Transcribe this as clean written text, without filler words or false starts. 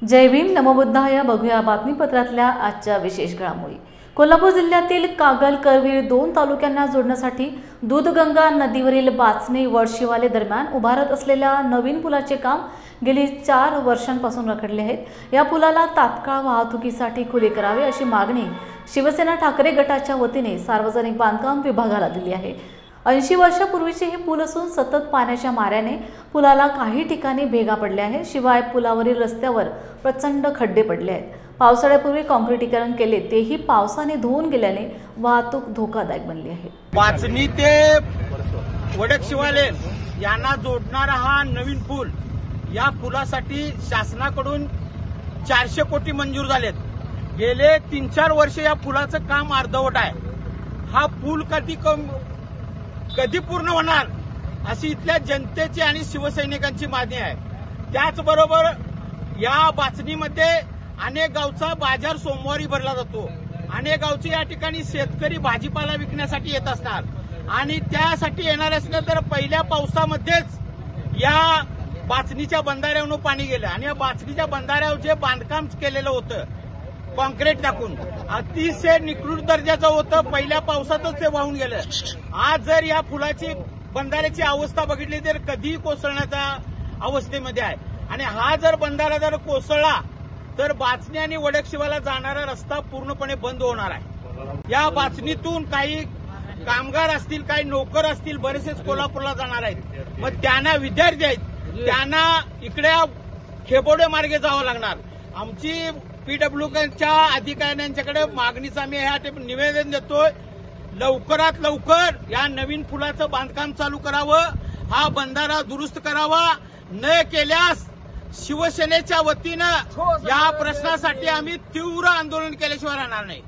जय भीम नमोबुद्धाय। बघूया बातमीपत्रातल्या आजच्या विशेष घडामोडी। कोल्हापूर जिल्ह्यातील कागल करवीर 2 तालुक्यांना जोडण्यासाठी दूधगंगा नदीवरील बाचणी वडशिवाले दरम्यान उभारत असलेल्या नवीन पुलाचे काम गेली 4 वर्षांपासून रखडले आहेत। या पुलाला तात्काळ वाहतुकीसाठी खुले करावे अशी मागणी शिवसेना ठाकरे गटाच्या वतीने सार्वजनिक बांधकाम विभागाला दिली आहे। 80 वर्षापूर्वीचे हे पूल असून सतत पाण्याच्या माऱ्याने पुलाला काही ठिकाणी भेगा पडल्या आहेत। शिवाय पुलावरील रस्त्यावर प्रचंड खड्डे पडले आहेत। पावसाळ्यापूर्वी काँक्रिटीकरण केले तेही पावसाने धुवून गेल्याने वाहतूक धोकादायक बनली आहे। बाचणी ते वडकशिवाले यांना जोडणारा हा नवीन पूल, या पुलासाठी शासनाकडून 400 कोटी मंजूर झालेत। गेले 3-4 वर्ष या पुलाचं काम अर्धवट आहे। हा पूल कधी पूर्ण होणार अशी इथल्या जनतेची आणि शिवसैनिकांची मागणी आहे। त्याचबरोबर या बाचणीमध्ये अनेक गावचा बाजार सोमवारी भरला जातो। अनेक गावचे या ठिकाणी शेतकरी भाजीपाला विकण्यासाठी येत असणार आणि त्यासाठी येणार असलं तर पहिल्या पावसामध्येच या बाचणीच्या बंधाऱ्यावरून पाणी गेलं आणि या बाचणीच्या बंधाऱ्यावर जे बांधकाम केलेलं होतं कॉन्क्रीट टाकून अतिशय निकृष्ट दर्जाचं होतं, पहिल्या पावसातच ते वाहून गेलं। आज जर या पुलाची बंधाऱ्याची अवस्था बघितली तर कधीही कोसळण्याच्या अवस्थेमध्ये आहे आणि हा जर बंधारा जर कोसळला तर बाचणी आणि वडकशिवाला जाणारा रस्ता पूर्णपणे बंद होणार आहे। या बाचणीतून काही कामगार असतील, काही नोकर असतील, बरेचसेच कोल्हापूरला जाणार आहेत। मग त्यांना विद्यार्थी आहेत, त्यांना इकडे खेबोडे मार्गे जावं लागणार। आमची पीडब्ल्यूच्या अधिकाऱ्यांच्याकडे मागणीचं आम्ही ह्या निवेदन देतोय, लवकरात लवकर या नवीन पुलाचं बांधकाम चालू करावं, हा बंधारा दुरुस्त करावा। न केल्यास शिवसेनेच्या वतीनं या प्रश्नासाठी आम्ही तीव्र आंदोलन केल्याशिवाय राहणार नाही।